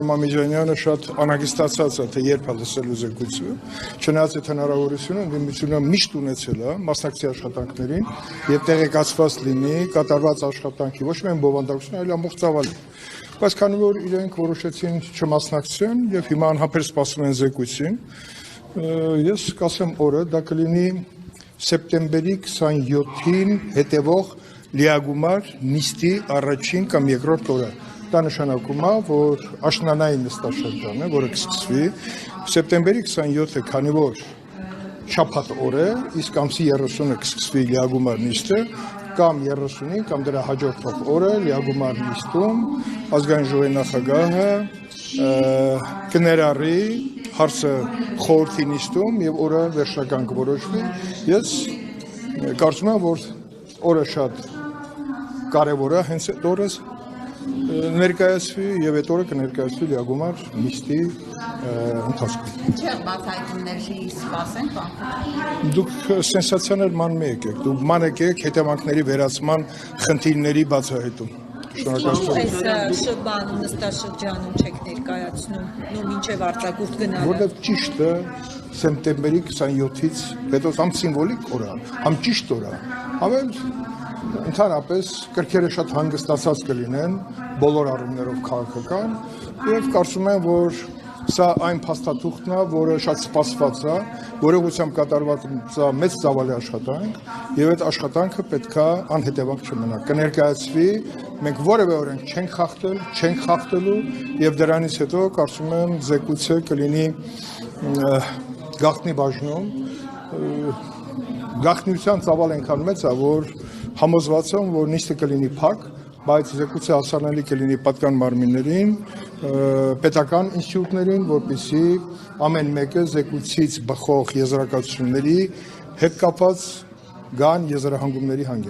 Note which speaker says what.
Speaker 1: Մամիջանյանը շատ անհագստացած է, թե երբ է լսելու զեկույցը, չնայած այդ հնարավորությունը ընդդիմությունը միշտ ունեցել է մասնակցի աշխատանքներին եւ տեղեկացված լինի կատարված աշխատանքի ոչ միայն բովանդակություն, այլ ամբողջ ծավալը։ Բայց քանի որ իրենք որոշեցին չմասնակցեն եւ հիմա անհապեր սպասում են զեկույցին, ես կասեմ օրը դա կլինի սեպտեմբերի 27-ին հետևող լիագումար նիստի առաջին կամ երկրորդ օրը։ Դա նշանակում է, որ աշնանային նստաշրջան է, որը կսկսվի սեպտեմբերի 27-ը, քանի որ շաբաթ օր է, իսկ ամսի 30-ը կսկսվի լիագումար նիստը, կամ 30-ին, կամ դրա հաջորդող օրը լիագումար նիստում ազգային ժողովի նախագահը կներառի հարցը խորհրդի նիստում եւ օրը վերջնական կորոշվի։ Ես կարծում եմ, որ օրը շատ կարևոր է, հենց այդ օրը ներկայացվի եւ այդ օրը կներկայացվի լիագումար նիստի ընթացքում։
Speaker 2: Չէ, բացահայտումներ սպասենք, բան։
Speaker 1: Դուք սենսացիաներ ման եկեք, դուք ման եկեք հետևանքների վերացման խնդիրների բացահայտում։
Speaker 3: Այս շրջանում նստաշրջանում չեք ներկայացնում, նո մինչև արձակուրդ գնալը։
Speaker 1: Որտեւ ճիշտ է սեպտեմբերի 27-ից հետո համ սիմվոլիկ օր է, համ ճիշտ օր է, ավել ընդհանրապես կրքերը շատ հանգստացած կլինեն բոլոր առումներով քաղաքական եւ կարծում եմ, որ սա այն փաստաթուղթն է, որը շատ սպասված է, որը ուղղությամբ կատարված է մեծ ծավալի աշխատանք եւ այդ աշխատանքը պետքա անհետևանք չմնա։ Կներկայացվի, մենք որևէ օրենք չենք խախտել, չենք խախտելու եւ դրանից հետո կարծում եմ զեկույցը կլինի գաղտնի բաժնում։ Գաղտնիության ծավալը այնքան մեծ է, որ համոզված եմ, որ նիստը կլինի փակ, բայց զեկույցը հասանելի կլինի պատկան մարմիններին, պետական ինստիտուտներին, որպեսզի ամեն մեկը զեկույցից բխող եզրակացությունների հետ կապված գան եզրահանգումների հանգեն։